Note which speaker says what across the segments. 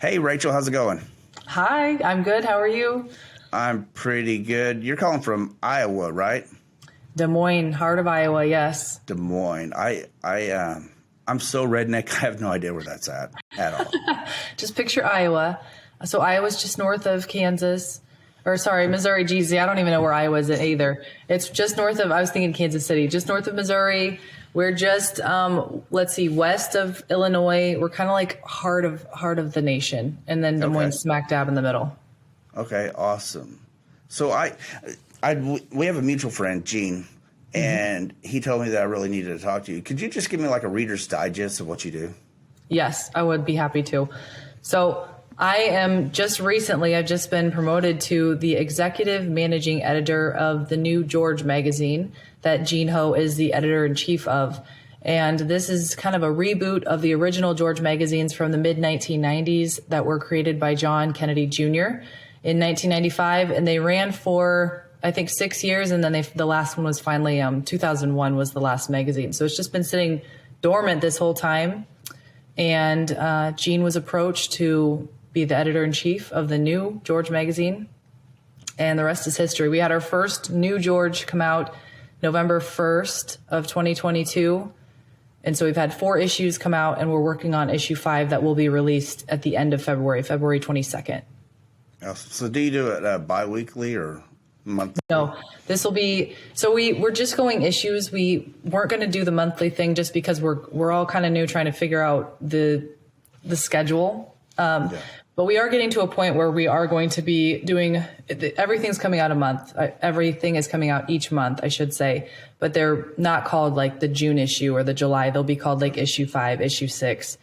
Speaker 1: Hey, Rachel, how's it going?
Speaker 2: Hi, I'm good. How are you?
Speaker 1: I'm pretty good. You're calling from Iowa, right?
Speaker 2: Des Moines, heart of Iowa, yes.
Speaker 1: Des Moines. I'm so redneck. I have no idea where that's at all.
Speaker 2: Just picture Iowa. So Iowa's just north of Kansas, or sorry, Missouri. Geez, I don't even know where Iowa is either. It's just north of, I was thinking Kansas City, just north of Missouri. We're just, let's see, west of Illinois. We're kind of like heart of the nation. And then Des Moines smack dab in the middle.
Speaker 1: Okay, awesome. So we have a mutual friend, Gene, and he told me that I really needed to talk to you. Could you just give me like a Reader's Digest of what you do?
Speaker 2: Yes, I would be happy to. So I've just been promoted to the executive managing editor of the new George magazine that Gene Ho is the editor in chief of. And this is kind of a reboot of the original George magazines from the mid 1990s that were created by John Kennedy Jr. in 1995. And they ran for, I think, 6 years. And then the last one was finally 2001 was the last magazine. So it's just been sitting dormant this whole time. And Gene was approached to be the editor-in-chief of the new George magazine. And the rest is history. We had our first new George come out November 1st of 2022. And so we've had 4 issues come out, and we're working on issue 5 that will be released at the end of February 22nd.
Speaker 1: So do you do it bi-weekly or monthly?
Speaker 2: No, this will be, so we're just going issues. We weren't going to do the monthly thing just because we're all kind of new trying to figure out the schedule. But we are getting to a point where we are going to be doing, everything's coming out a month. Everything is coming out each month, I should say. But they're not called like the June issue or the July. They'll be called like issue 5, issue 6,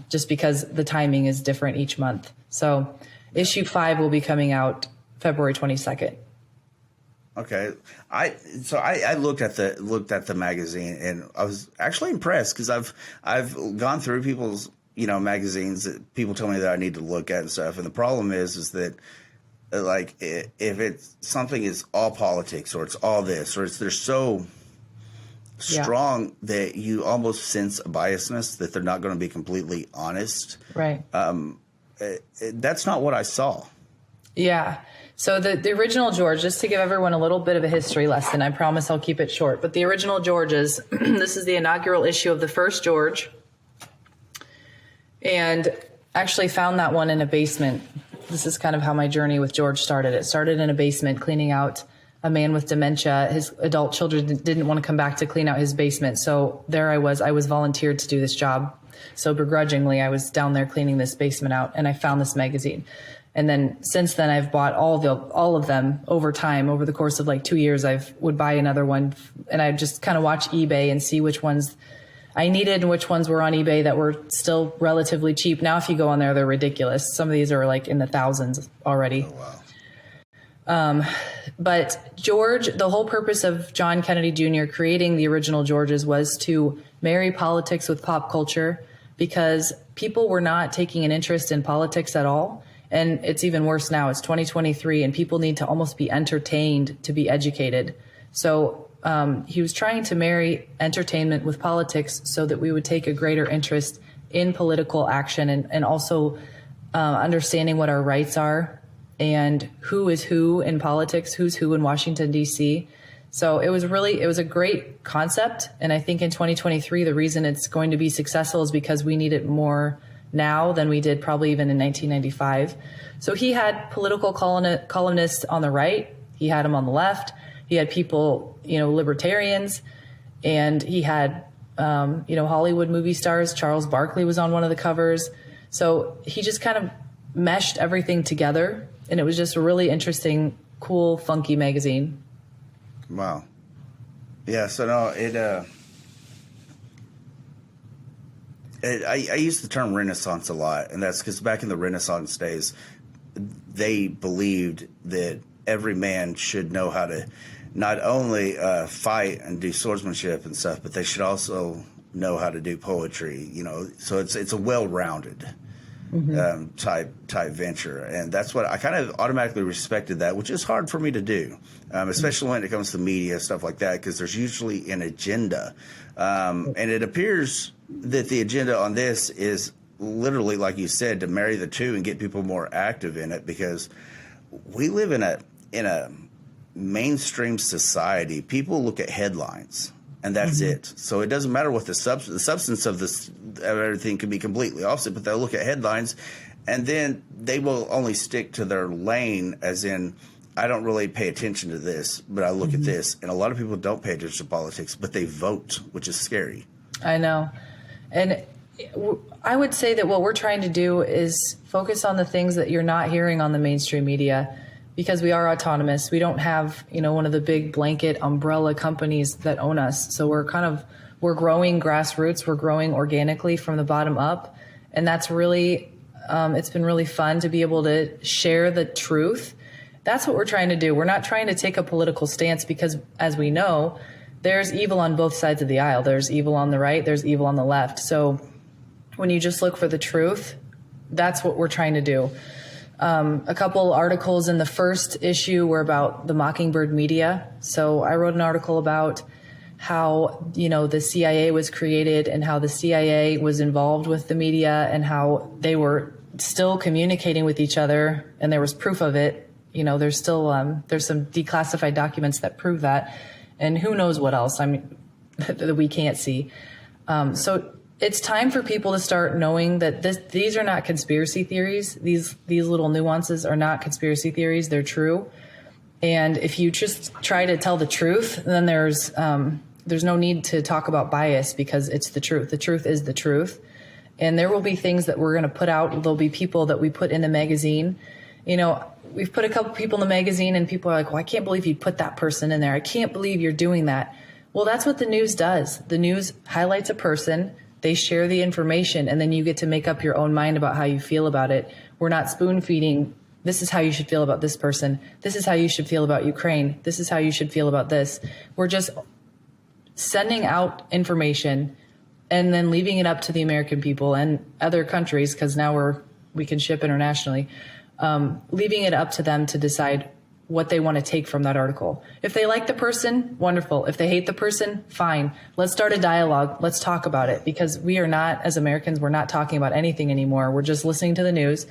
Speaker 2: just because the timing is different each month. So issue 5 will be coming out February 22nd.
Speaker 1: Okay. I looked at the magazine, and I was actually impressed because I've gone through people's magazines that people tell me that I need to look at and stuff. And the problem is that like if it's something is all politics or it's all this or they're so strong that you almost sense a biasness that they're not going to be completely honest.
Speaker 2: Right.
Speaker 1: That's not what I saw.
Speaker 2: Yeah. So the original George, just to give everyone a little bit of a history lesson, I promise I'll keep it short. But the original Georges, this is the inaugural issue of the first George. And actually found that one in a basement. This is kind of how my journey with George started. It started in a basement cleaning out a man with dementia. His adult children didn't want to come back to clean out his basement. So there I was volunteered to do this job. So begrudgingly, I was down there cleaning this basement out, and I found this magazine. And then since then, I've bought all of them over time. Over the course of like 2 years, I would buy another one, and I just kind of watch eBay and see which ones I needed and which ones were on eBay that were still relatively cheap. Now, if you go on there, they're ridiculous. Some of these are like in the thousands already.
Speaker 1: Oh, wow.
Speaker 2: But George, the whole purpose of John Kennedy Jr. creating the original Georges was to marry politics with pop culture, because people were not taking an interest in politics at all. And it's even worse now. It's 2023, and people need to almost be entertained to be educated. So he was trying to marry entertainment with politics so that we would take a greater interest in political action and also understanding what our rights are and who is who in politics, who's who in Washington, D.C. So it was a great concept. And I think in 2023, the reason it's going to be successful is because we need it more now than we did probably even in 1995. So he had political columnists on the right. He had them on the left. He had people, libertarians, and he had, Hollywood movie stars. Charles Barkley was on one of the covers. So he just kind of meshed everything together, and it was just a really interesting, cool, funky magazine.
Speaker 1: Wow. Yeah. So no, I use the term Renaissance a lot, and that's because back in the Renaissance days, they believed that every man should know how to not only fight and do swordsmanship and stuff, but they should also know how to do poetry. So it's a well-rounded type venture, and that's what I kind of automatically respected that, which is hard for me to do, especially when it comes to media stuff like that, because there's usually an agenda, and it appears that the agenda on this is literally, like you said, to marry the two and get people more active in it, because we live in a mainstream society. People look at headlines, and that's it. So it doesn't matter what the substance of this, of everything can be completely opposite, but they'll look at headlines, and then they will only stick to their lane, as in, I don't really pay attention to this, but I look at this. And a lot of people don't pay attention to politics, but they vote, which is scary.
Speaker 2: I know. And I would say that what we're trying to do is focus on the things that you're not hearing on the mainstream media, because we are autonomous. We don't have, one of the big blanket umbrella companies that own us. So we're growing grassroots. We're growing organically from the bottom up. And that's really, it's been really fun to be able to share the truth. That's what we're trying to do. We're not trying to take a political stance, because, as we know, there's evil on both sides of the aisle. There's evil on the right, there's evil on the left. So when you just look for the truth, that's what we're trying to do. A couple articles in the first issue were about the Mockingbird media. So I wrote an article about how, the CIA was created and how the CIA was involved with the media and how they were still communicating with each other. And there was proof of it. There's still, there's some declassified documents that prove that. And who knows what else, that we can't see. So it's time for people to start knowing that these are not conspiracy theories. These little nuances are not conspiracy theories. They're true. And if you just try to tell the truth, then there's no need to talk about bias, because it's the truth. The truth is the truth. And there will be things that we're going to put out. There'll be people that we put in the magazine. We've put a couple people in the magazine, and people are like, well, I can't believe you put that person in there. I can't believe you're doing that. Well, that's what the news does. The news highlights a person. They share the information, and then you get to make up your own mind about how you feel about it. We're not spoon feeding. This is how you should feel about this person. This is how you should feel about Ukraine. This is how you should feel about this. We're just sending out information and then leaving it up to the American people and other countries, because now we can ship internationally. Leaving it up to them to decide what they want to take from that article. If they like the person, wonderful. If they hate the person, fine. Let's start a dialogue. Let's talk about it, because we are not, as Americans, we're not talking about anything anymore. We're just listening to the news,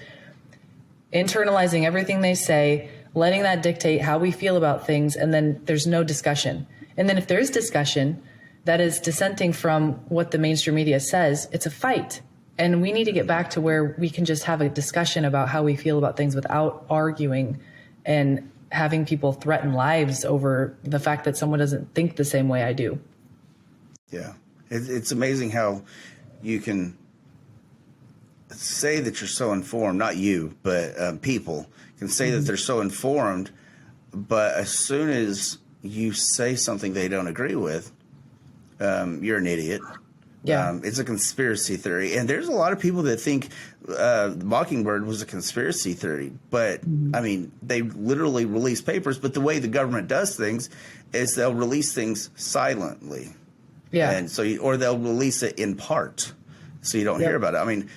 Speaker 2: internalizing everything they say, letting that dictate how we feel about things, and then there's no discussion. And then if there is discussion that is dissenting from what the mainstream media says, it's a fight. And we need to get back to where we can just have a discussion about how we feel about things without arguing and having people threaten lives over the fact that someone doesn't think the same way I do.
Speaker 1: Yeah. It's amazing how you can say that you're so informed, not you, but people can say that they're so informed, but as soon as you say something they don't agree with, you're an idiot.
Speaker 2: Yeah.
Speaker 1: It's a conspiracy theory. And there's a lot of people that think Mockingbird was a conspiracy theory. But, they literally release papers. But the way the government does things is they'll release things silently.
Speaker 2: Yeah.
Speaker 1: And so, or they'll release it in part, so you don't hear about it.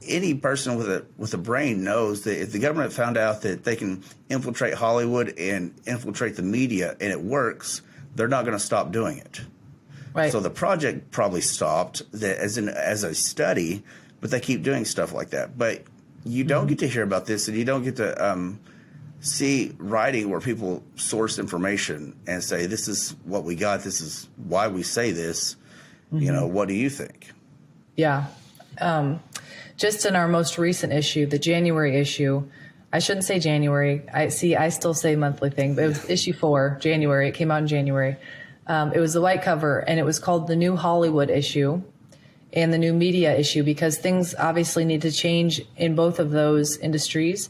Speaker 1: Any person with a brain knows that if the government found out that they can infiltrate Hollywood and infiltrate the media and it works, they're not going to stop doing it.
Speaker 2: Right.
Speaker 1: So the project probably stopped as a study, but they keep doing stuff like that. But you don't get to hear about this, and you don't get to see writing where people source information and say, this is what we got, this is why we say this. What do you think?
Speaker 2: Yeah. Just in our most recent issue, the January issue, I shouldn't say January. I still say monthly thing, but it was issue 4, January. It came out in January. It was the white cover, and it was called the New Hollywood issue and the New Media issue, because things obviously need to change in both of those industries.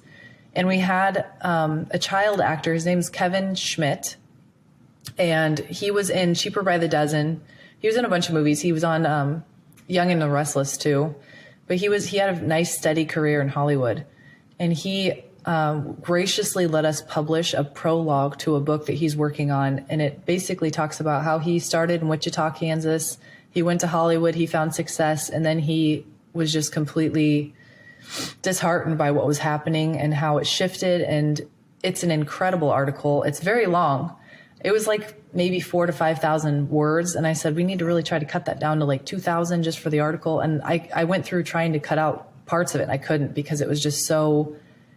Speaker 2: And we had a child actor. His name's Kevin Schmidt, and he was in Cheaper by the Dozen. He was in a bunch of movies. He was on Young and the Restless too, but he had a nice steady career in Hollywood, and he graciously let us publish a prologue to a book that he's working on. And it basically talks about how he started in Wichita, Kansas. He went to Hollywood, he found success, and then he was just completely disheartened by what was happening and how it shifted. And it's an incredible article. It's very long. it was like maybe 4,000 to 5,000 words. And I said, we need to really try to cut that down to like 2,000 just for the article. And I went through trying to cut out parts of it. And I couldn't, because it was just so,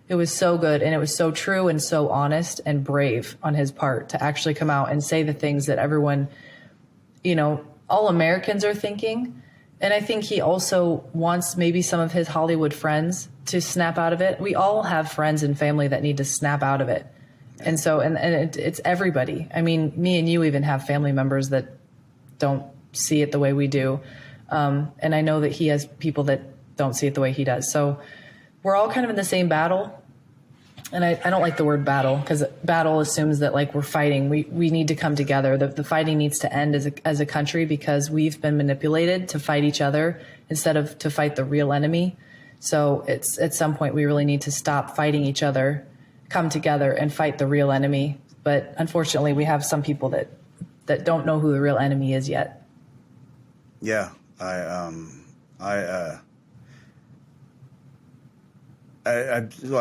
Speaker 2: it was so good. And it was so true and so honest and brave on his part to actually come out and say the things that everyone, you know, all Americans are thinking. And I think he also wants maybe some of his Hollywood friends to snap out of it. We all have friends and family that need to snap out of it. And so, it's everybody. I mean, me and you even have family members that don't see it the way we do. And I know that he has people that don't see it the way he does. So we're all kind of in the same battle. And I don't like the word battle, because battle assumes that like we're fighting. We need to come together. The fighting needs to end as a country, because we've been manipulated to fight each other instead of to fight the real enemy. So it's at some point we really need to stop fighting each other, come together and fight the real enemy. But unfortunately, we have some people that don't know who the real enemy is yet.
Speaker 1: Yeah, I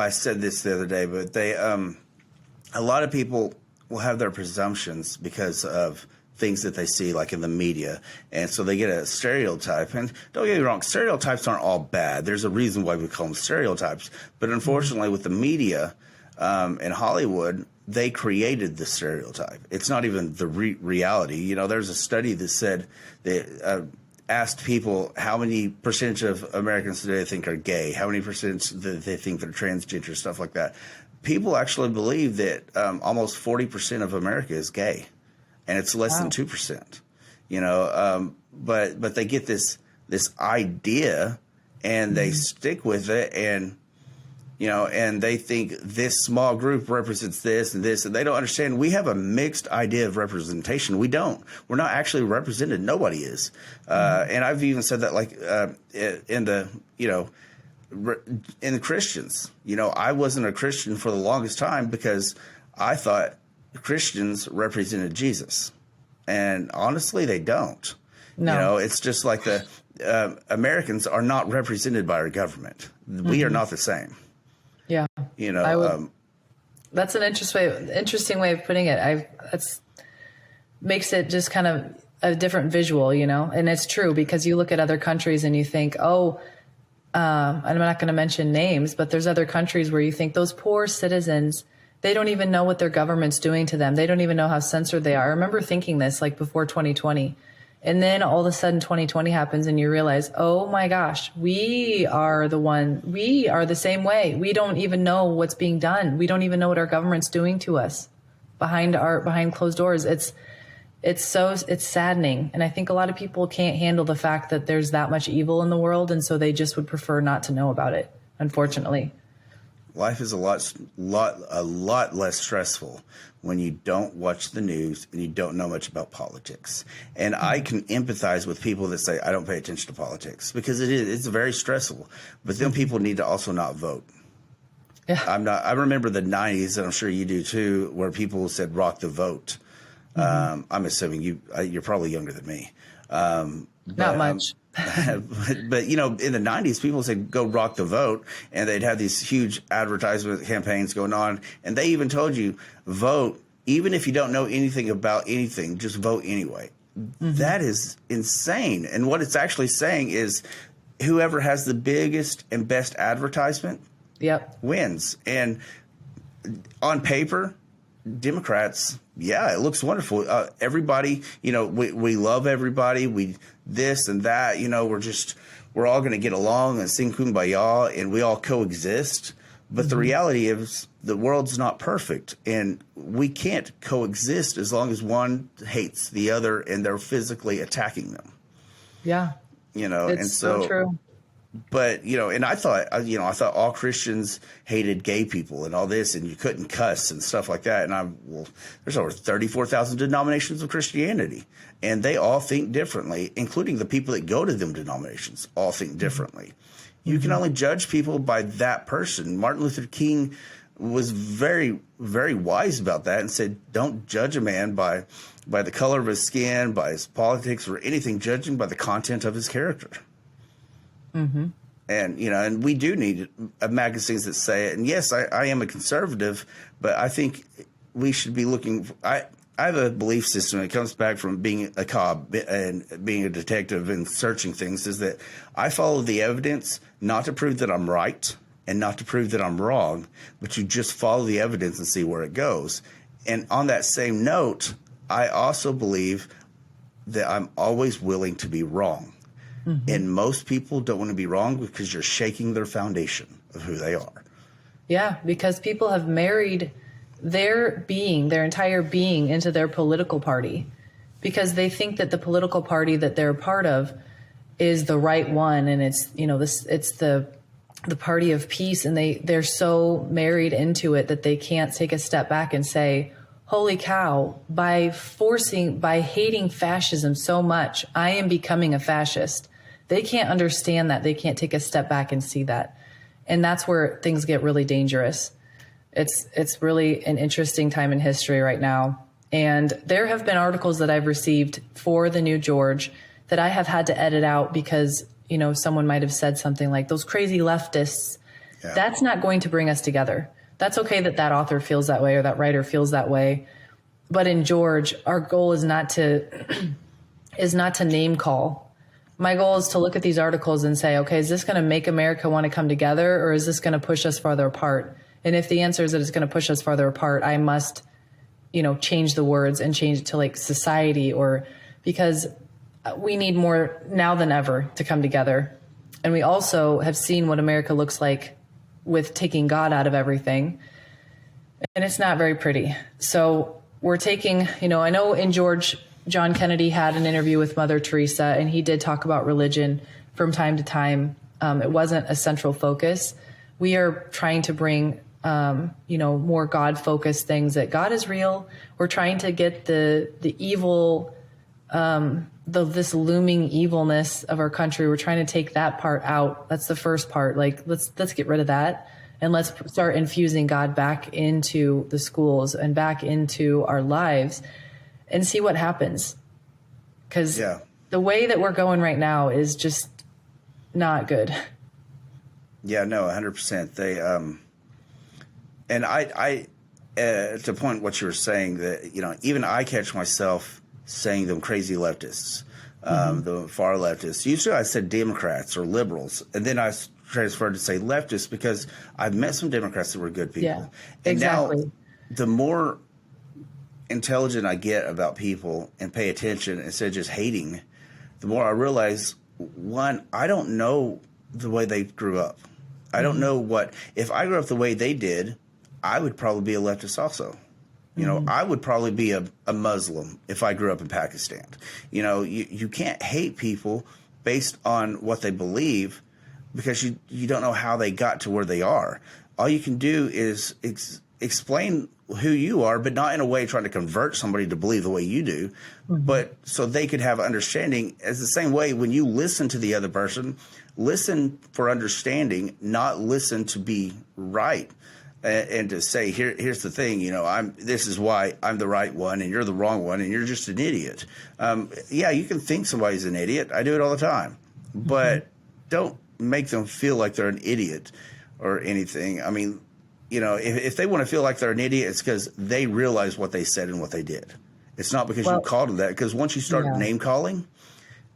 Speaker 1: said this the other day, but a lot of people will have their presumptions because of things that they see, like in the media, and so they get a stereotype. And don't get me wrong, stereotypes aren't all bad. There's a reason why we call them stereotypes. But unfortunately, with the media and Hollywood, they created the stereotype. It's not even the reality. You know, there's a study that said that asked people how many percentage of Americans today think are gay, how many percentage they think they're transgender, stuff like that. People actually believe that almost 40% of America is gay, and it's less than 2%. You know, but they get this idea and they stick with it, and you know, and they think this small group represents this and this, and they don't understand we have a mixed idea of representation. We don't. We're not actually represented. Nobody is. And I've even said that, like, in the, you know, in the Christians. You know, I wasn't a Christian for the longest time because I thought Christians represented Jesus. And honestly, they don't. No. You know, it's just like the Americans are not represented by our government. We are not the same.
Speaker 2: Yeah,
Speaker 1: you know,
Speaker 2: that's an interesting way of putting it. That's makes it just kind of a different visual, you know. And it's true, because you look at other countries and you think, I'm not going to mention names, but there's other countries where you think those poor citizens, they don't even know what their government's doing to them. They don't even know how censored they are. I remember thinking this like before 2020. And then all of a sudden 2020 happens and you realize, oh my gosh, we are the same way. We don't even know what's being done. We don't even know what our government's doing to us behind closed doors. It's saddening. And I think a lot of people can't handle the fact that there's that much evil in the world. And so they just would prefer not to know about it, unfortunately.
Speaker 1: Life is a lot less stressful when you don't watch the news and you don't know much about politics. And I can empathize with people that say, I don't pay attention to politics, because it's very stressful. But then people need to also not vote. Yeah. I remember the 90s, and I'm sure you do too, where people said rock the vote. I'm assuming you're probably younger than me.
Speaker 2: Not much.
Speaker 1: But, you know, in the 90s, people said, go rock the vote. And they'd have these huge advertisement campaigns going on. And they even told you, vote, even if you don't know anything about anything, just vote anyway. That is insane. And what it's actually saying is whoever has the biggest and best advertisement wins. And on paper, Democrats, yeah, it looks wonderful. Everybody, you know, we love everybody. We this and that, you know, we're all going to get along and sing kumbaya and we all coexist. But the reality is the world's not perfect, and we can't coexist as long as one hates the other and they're physically attacking them.
Speaker 2: Yeah.
Speaker 1: You know,
Speaker 2: it's
Speaker 1: and so
Speaker 2: true.
Speaker 1: But, you know, and I thought all Christians hated gay people and all this, and you couldn't cuss and stuff like that. And there's over 34,000 denominations of Christianity, and they all think differently, including the people that go to them denominations all think differently. You can only judge people by that person. Martin Luther King was very, very wise about that and said, don't judge a man by the color of his skin, by his politics, or anything, judging by the content of his character. And, you know, and we do need magazines that say it. And yes, I am a conservative, but I think we should be looking. I have a belief system. It comes back from being a cop and being a detective and searching things, is that I follow the evidence not to prove that I'm right and not to prove that I'm wrong, but you just follow the evidence and see where it goes. And on that same note, I also believe that I'm always willing to be wrong. Mm-hmm. And most people don't want to be wrong because you're shaking their foundation of who they are.
Speaker 2: Yeah, because people have married their entire being into their political party because they think that the political party that they're a part of is the right one. And it's, it's the party of peace. And they're so married into it that they can't take a step back and say, holy cow, by hating fascism so much, I am becoming a fascist. They can't understand that. They can't take a step back and see that. And that's where things get really dangerous. It's really an interesting time in history right now. And there have been articles that I've received for the new George that I have had to edit out because, someone might have said something like those crazy leftists. Yeah. That's not going to bring us together. That's okay that author feels that way or that writer feels that way. But in George, our goal is not to name call. My goal is to look at these articles and say, okay, is this going to make America want to come together or is this going to push us farther apart? And if the answer is that it's going to push us farther apart, I must, change the words and change it to like society, or because we need more now than ever to come together. And we also have seen what America looks like with taking God out of everything. And it's not very pretty. So we're taking, I know in George, John Kennedy had an interview with Mother Teresa, and he did talk about religion from time to time. It wasn't a central focus. We are trying to bring, more God-focused things, that God is real. We're trying to get the evil, this looming evilness of our country. We're trying to take that part out. That's the first part. Like, let's get rid of that. And let's start infusing God back into the schools and back into our lives and see what happens. Because the way that we're going right now is just not good.
Speaker 1: Yeah, no, 100%. They, and I to point what you were saying, that, even I catch myself saying them crazy leftists, the far leftists. Usually I said Democrats or liberals, and then I transferred to say leftists because I've met some Democrats that were good people.
Speaker 2: Yeah, exactly.
Speaker 1: And now the more intelligent I get about people and pay attention instead of just hating, the more I realize, one, I don't know the way they grew up. I don't know if I grew up the way they did, I would probably be a leftist also. I would probably be a Muslim if I grew up in Pakistan. You can't hate people based on what they believe because you don't know how they got to where they are. All you can do is explain who you are, but not in a way trying to convert somebody to believe the way you do, but so they could have understanding. As the same way when you listen to the other person, listen for understanding, not listen to be right. And to say, here's the thing, this is why I'm the right one and you're the wrong one and you're just an idiot. You can think somebody's an idiot. I do it all the time. But don't make them feel like they're an idiot or anything. I mean, if they want to feel like they're an idiot, it's because they realize what they said and what they did. It's not because you called them that. Because once you start name calling,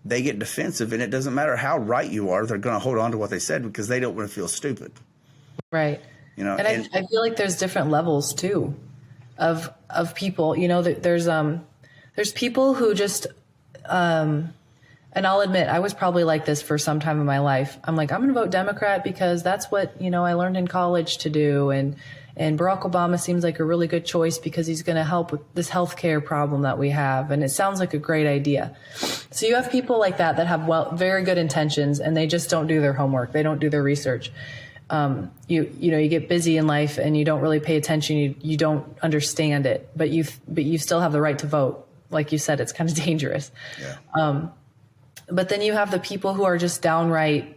Speaker 1: they get defensive, and it doesn't matter how right you are. They're going to hold on to what they said because they don't want to feel stupid.
Speaker 2: Right. And I feel like there's different levels too of people, there's people who just, and I'll admit I was probably like this for some time in my life. I'm like, I'm going to vote Democrat because that's what, I learned in college to do. And Barack Obama seems like a really good choice because he's going to help with this healthcare problem that we have. And it sounds like a great idea. So you have people like that have very good intentions, and they just don't do their homework. They don't do their research. You get busy in life and you don't really pay attention. You don't understand it, but you still have the right to vote. Like you said, it's kind of dangerous. Yeah. But then you have the people who are just downright,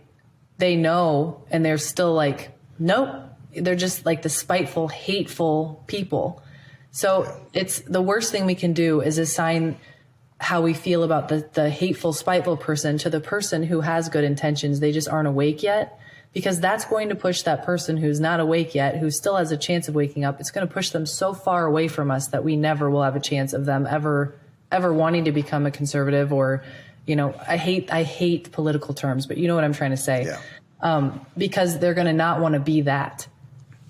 Speaker 2: they know, and they're still like, nope. They're just like the spiteful, hateful people. So it's the worst thing we can do is assign how we feel about the hateful, spiteful person to the person who has good intentions. They just aren't awake yet. because that's going to push that person who's not awake yet, who still has a chance of waking up. It's going to push them so far away from us that we never will have a chance of them ever wanting to become a conservative, or, I hate political terms, but you know what I'm trying to say.
Speaker 1: Yeah.
Speaker 2: Because they're going to not want to be that.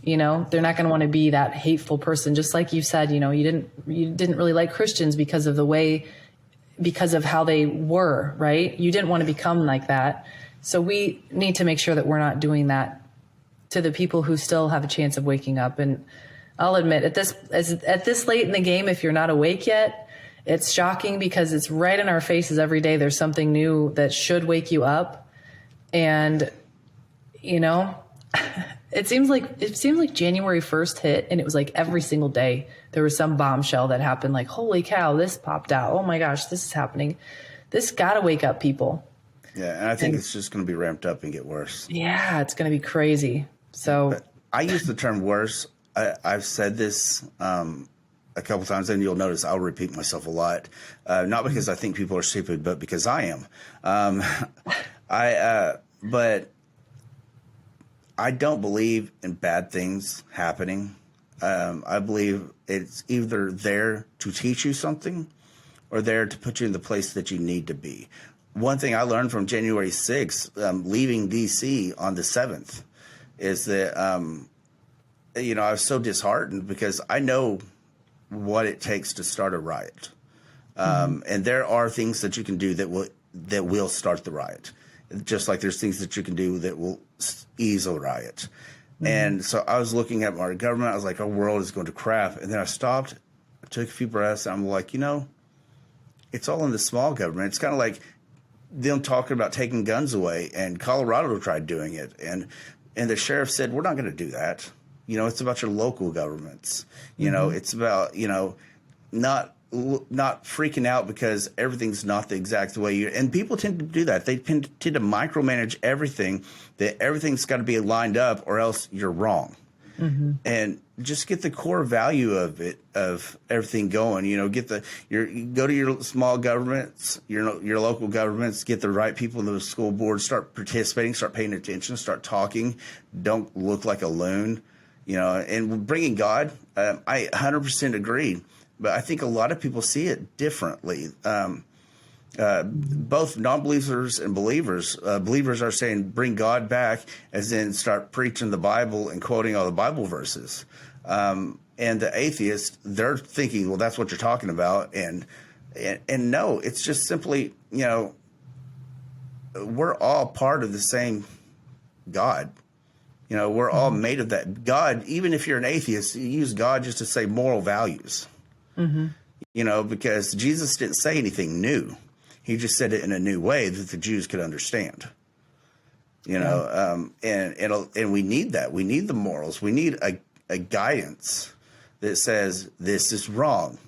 Speaker 2: They're not going to want to be that hateful person. Just like you said, you didn't really like Christians because of how they were, right? You didn't want to become like that. So we need to make sure that we're not doing that to the people who still have a chance of waking up. And I'll admit, at this late in the game, if you're not awake yet, it's shocking because it's right in our faces every day. There's something new that should wake you up. And, it seems like January 1st hit, and it was like every single day there was some bombshell that happened. Like, holy cow, this popped out. Oh my gosh, this is happening. This got to wake up people.
Speaker 1: Yeah, and I think it's just going to be ramped up and get worse.
Speaker 2: Yeah, it's going to be crazy. So
Speaker 1: but I use the term worse. I've said this a couple times, and you'll notice I'll repeat myself a lot. Not because I think people are stupid, but because I am. But I don't believe in bad things happening. I believe it's either there to teach you something or there to put you in the place that you need to be. One thing I learned from January 6th, leaving D.C. on the 7th, is that, I was so disheartened because I know what it takes to start a riot. And there are things that you can do that will start the riot. Just like there's things that you can do that will ease a riot. And so I was looking at our government. I was like, our world is going to crap. And then I stopped, I took a few breaths, and I'm like, it's all in the small government. It's kind of like them talking about taking guns away, and Colorado tried doing it. And the sheriff said, we're not going to do that. It's about your local governments. It's about, not freaking out because everything's not the exact way and people tend to do that. They tend to micromanage everything, that everything's got to be lined up or else you're wrong. And just get the core value of everything going. Go to your small governments, your local governments, get the right people in the school board, start participating, start paying attention, start talking. Don't look like a loon, and bringing God. I 100% agree. But I think a lot of people see it differently. Both non-believers and believers. Believers are saying, bring God back, as in start preaching the Bible and quoting all the Bible verses. And the atheists, they're thinking, well, that's what you're talking about. And no, it's just simply, we're all part of the same God. We're all made of that. God, even if you're an atheist, you use God just to say moral values. Because Jesus didn't say anything new. He just said it in a new way that the Jews could understand. And we need that. We need the morals. We need a guidance that says this is wrong.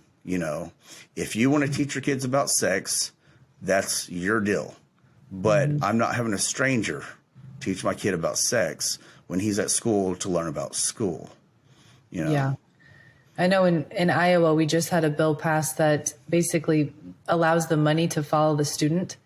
Speaker 1: If you want to teach your kids about sex, that's your deal. But I'm not having a stranger teach my kid about sex when he's at school to learn about school.
Speaker 2: Yeah. I know in Iowa, we just had a bill passed that basically allows the money to follow the student,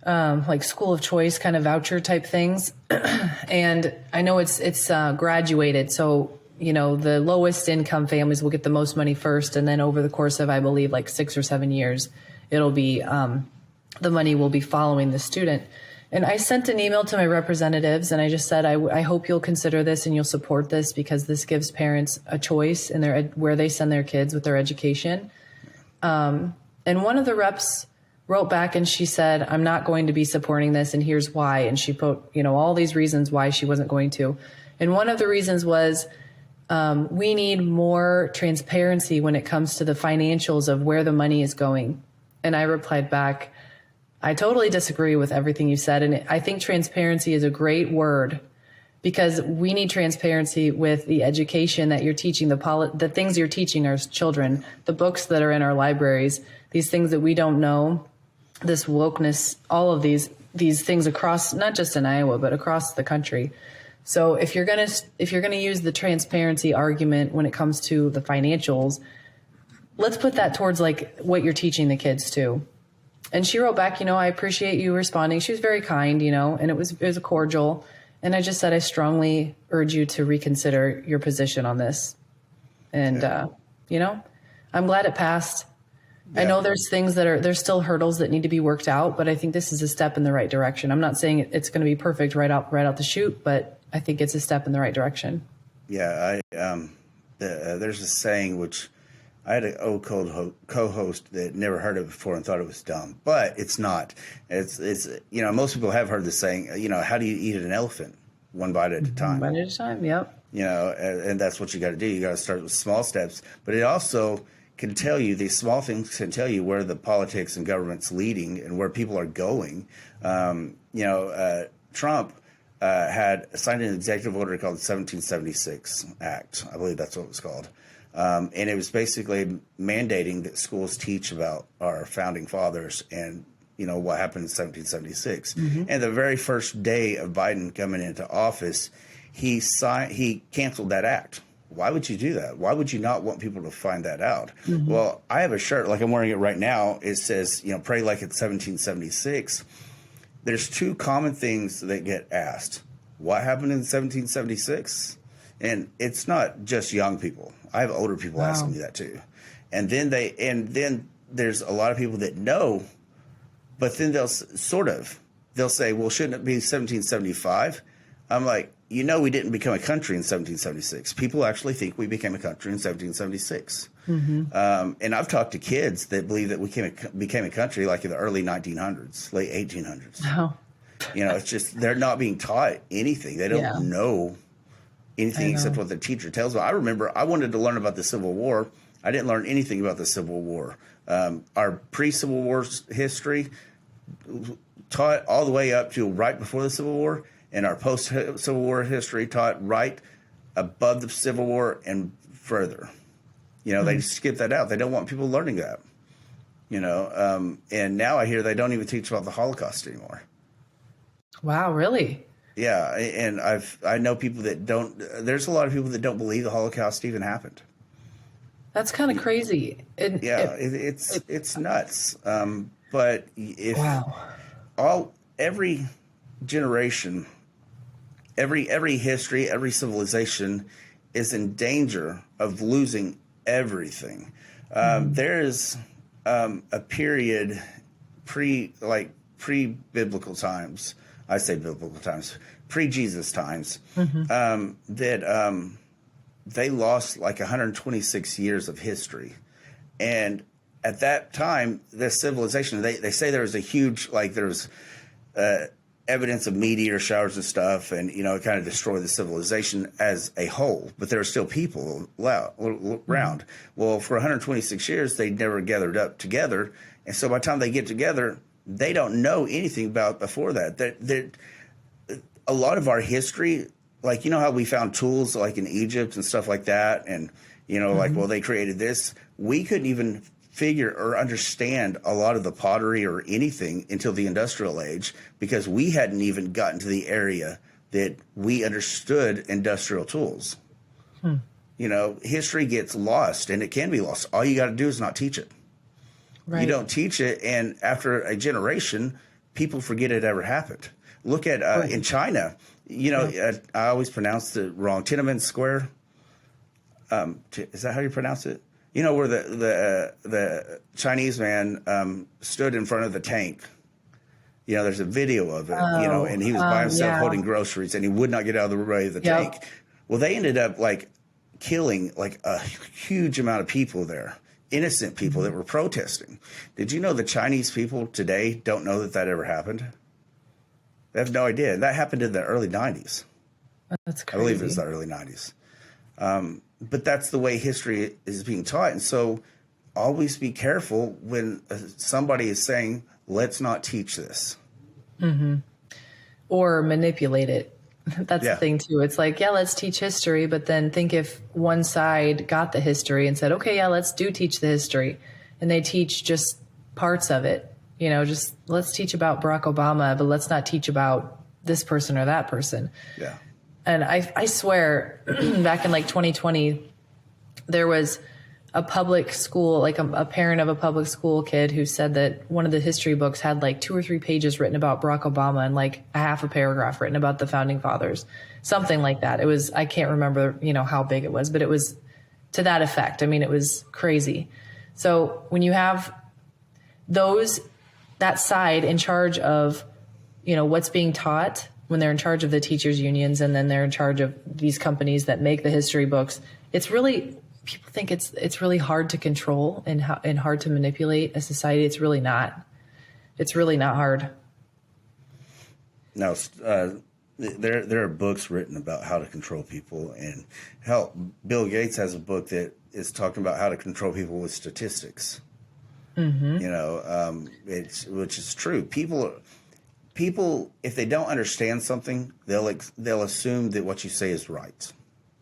Speaker 2: like school of choice kind of voucher type things. And I know it's graduated. So, the lowest income families will get the most money first. And then over the course of, I believe, like 6 or 7 years, it'll be the money will be following the student. And I sent an email to my representatives, and I just said, I hope you'll consider this and you'll support this, because this gives parents a choice in where they send their kids with their education. And one of the reps wrote back and she said, I'm not going to be supporting this, and here's why. And she put, all these reasons why she wasn't going to. And one of the reasons was we need more transparency when it comes to the financials of where the money is going. And I replied back, I totally disagree with everything you said. And I think transparency is a great word, because we need transparency with the education that you're teaching, the things you're teaching our children, the books that are in our libraries, these things that we don't know, this wokeness, all of these things across, not just in Iowa, but across the country. So if you're going to use the transparency argument when it comes to the financials, let's put that towards like what you're teaching the kids too. And she wrote back, I appreciate you responding. She was very kind, and it was cordial. And I just said, I strongly urge you to reconsider your position on this. And, I'm glad it passed. Yeah. I know there's things there's still hurdles that need to be worked out, but I think this is a step in the right direction. I'm not saying it's going to be perfect right out the chute, but I think it's a step in the right direction.
Speaker 1: Yeah. There's a saying, which I had an old co-host that never heard it before and thought it was dumb, but it's not. It's most people have heard the saying, how do you eat an elephant? One bite at a time.
Speaker 2: One bite at a time. Yep.
Speaker 1: And that's what you got to do. You got to start with small steps, but it also can tell you, these small things can tell you where the politics and government's leading and where people are going. Trump had signed an executive order called the 1776 Act. I believe that's what it was called. And it was basically mandating that schools teach about our founding fathers and, what happened in 1776. Mm-hmm. And the very first day of Biden coming into office, he canceled that act. Why would you do that? Why would you not want people to find that out? Mm-hmm. Well, I have a shirt, like I'm wearing it right now. It says, pray like it's 1776. There's two common things that get asked. What happened in 1776? And it's not just young people. I have older people asking me that too. And then there's a lot of people that know, but then they'll say, well, shouldn't it be 1775? I'm like, we didn't become a country in 1776. People actually think we became a country in 1776. Mm-hmm. And I've talked to kids that believe that we became a country like in the early 1900s, late 1800s. Oh. It's just they're not being taught anything. They don't know anything except what the teacher tells them. I remember I wanted to learn about the Civil War. I didn't learn anything about the Civil War. Our pre-Civil War history taught all the way up to right before the Civil War. And our post-Civil War history taught right above the Civil War and further. They skip that out. They don't want people learning that. And now I hear they don't even teach about the Holocaust anymore.
Speaker 2: Wow, really?
Speaker 1: Yeah, and I know people that don't. There's a lot of people that don't believe the Holocaust even happened.
Speaker 2: That's kind of crazy.
Speaker 1: It's nuts. But if every generation. Every history, every civilization is in danger of losing everything. There is a period pre-biblical times. I say biblical times, pre-Jesus times, that they lost like 126 years of history. And at that time, this civilization, they say there was a huge, there was evidence of meteor showers and stuff, and it kind of destroyed the civilization as a whole. But there are still people around. Well, for 126 years, they never gathered up together, and so by the time they get together, they don't know anything about before that. A lot of our history, how we found tools like in Egypt and stuff like that, and they created this. We couldn't even figure or understand a lot of the pottery or anything until the industrial age, because we hadn't even gotten to the area that we understood industrial tools. History gets lost, and it can be lost. All you got to do is not teach it. Right. You don't teach it, and after a generation, people forget it ever happened. Look at in China, I always pronounce it wrong. Tiananmen Square. Is that how you pronounce it? Where the Chinese man stood in front of the tank. There's a video of it, and he was by himself holding groceries, and he would not get out of the way of the tank. Well, they ended up killing a huge amount of people there, innocent people that were protesting. Did you know the Chinese people today don't know that ever happened? They have no idea. That happened in the early 90s.
Speaker 2: That's crazy.
Speaker 1: I believe it was the early 90s. But that's the way history is being taught. And so always be careful when somebody is saying, let's not teach this.
Speaker 2: Mm-hmm. Or manipulate it. That's the thing, too. It's let's teach history. But then think if one side got the history and said, okay, let's teach the history. And they teach just parts of it. Just let's teach about Barack Obama, but let's not teach about this person or that person.
Speaker 1: Yeah.
Speaker 2: And I swear back in 2020, there was a public school, like a parent of a public school kid who said that one of the history books had like 2 or 3 pages written about Barack Obama and like a half a paragraph written about the founding fathers, something like that. It was, I can't remember, how big it was, but it was to that effect. I mean, it was crazy. So when you have that side in charge of, what's being taught, when they're in charge of the teachers unions, and then they're in charge of these companies that make the history books, it's really, people think it's really hard to control and hard to manipulate a society. It's really not. It's really not hard.
Speaker 1: No, there are books written about how to control people, and hell, Bill Gates has a book that is talking about how to control people with statistics. Mm-hmm. Which is true. People, if they don't understand something, they'll assume that what you say is right.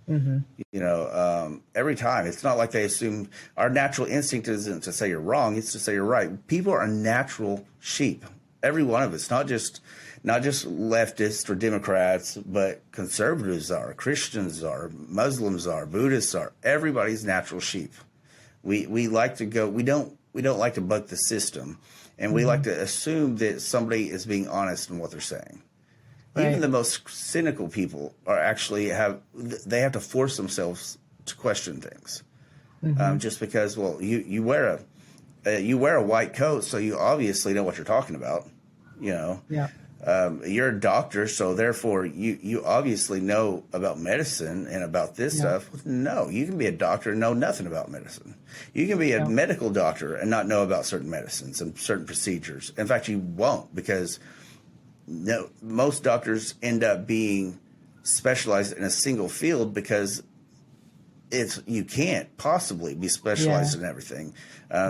Speaker 1: Mm-hmm. Every time. It's not like they assume. Our natural instinct isn't to say you're wrong; it's to say you're right. People are natural sheep. Every one of us, not just leftists or Democrats, but conservatives are, Christians are, Muslims are, Buddhists are. Everybody's natural sheep. We like to go. We don't like to buck the system, and we like to assume that somebody is being honest in what they're saying. Right. Even the most cynical people have to force themselves to question things, just because. Well, you wear a white coat, so you obviously know what you're talking about. Yeah. You're a doctor, so therefore you obviously know about medicine and about this stuff. No, you can be a doctor and know nothing about medicine. You can be a medical doctor and not know about certain medicines and certain procedures. In fact, you won't, because most doctors end up being specialized in a single field, because you can't possibly be specialized in everything.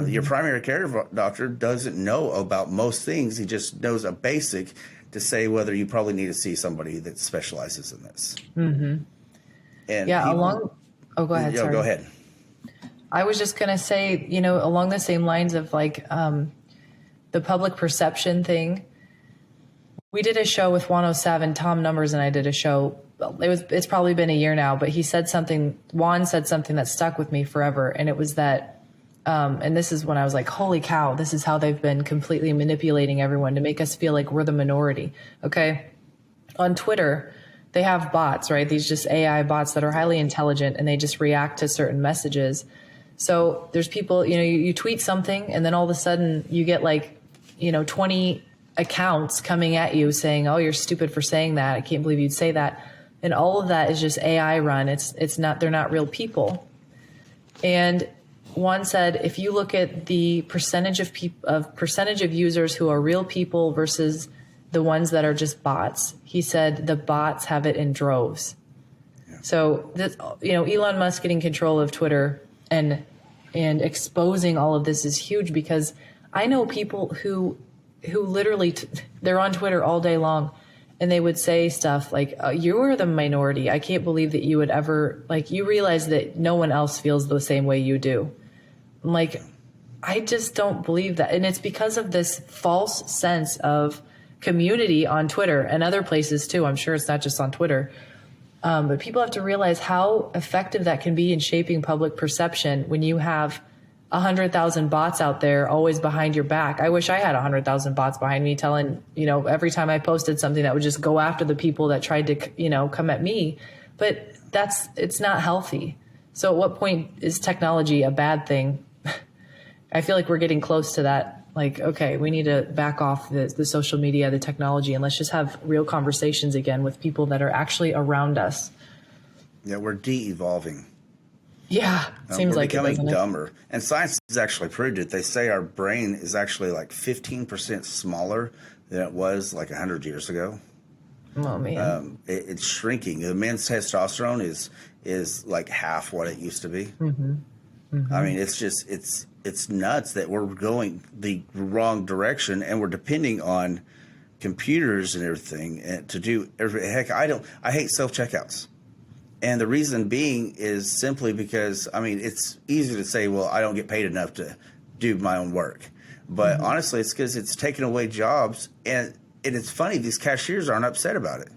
Speaker 1: Your primary care doctor doesn't know about most things. He just knows a basic to say whether you probably need to see somebody that specializes in this. Mm-hmm. And
Speaker 2: go ahead.
Speaker 1: Go ahead.
Speaker 2: I was just going to say, along the same lines of like the public perception thing. We did a show with 107, Tom Numbers and I did a show. It's probably been a year now, but Juan said something that stuck with me forever. And it was that, and this is when I was like, holy cow, this is how they've been completely manipulating everyone to make us feel like we're the minority. Okay. On Twitter, they have bots, right? These just AI bots that are highly intelligent, and they just react to certain messages. So there's people, you tweet something, and then all of a sudden you get 20 accounts coming at you saying, oh, you're stupid for saying that. I can't believe you'd say that. And all of that is just AI run. It's not, they're not real people. And one said, if you look at the percentage of users who are real people versus the ones that are just bots, he said the bots have it in droves. Yeah. So this, Elon Musk getting control of Twitter and exposing all of this is huge, because I know people who literally they're on Twitter all day long, and they would say stuff like, you are the minority. I can't believe that you would ever, you realize that no one else feels the same way you do. I'm like, I just don't believe that. And it's because of this false sense of community on Twitter and other places too. I'm sure it's not just on Twitter. But people have to realize how effective that can be in shaping public perception when you have 100,000 bots out there always behind your back. I wish I had 100,000 bots behind me telling, every time I posted something that would just go after the people that tried to, come at me. But it's not healthy. So at what point is technology a bad thing? I feel like we're getting close to that. Okay, we need to back off the social media, the technology, and let's just have real conversations again with people that are actually around us.
Speaker 1: Yeah, we're de-evolving.
Speaker 2: Yeah, seems like
Speaker 1: we're becoming dumber. And science has actually proved it. They say our brain is actually 15% smaller than it was 100 years ago.
Speaker 2: Oh man,
Speaker 1: it's shrinking. The men's testosterone is half what it used to be. Mm-hmm. Mm-hmm. I mean, it's nuts that we're going the wrong direction, and we're depending on computers and everything to do everything. Heck, I hate self-checkouts. And the reason being is simply because, it's easy to say, well, I don't get paid enough to do my own work. But honestly, it's because it's taking away jobs. And it's funny, these cashiers aren't upset about it.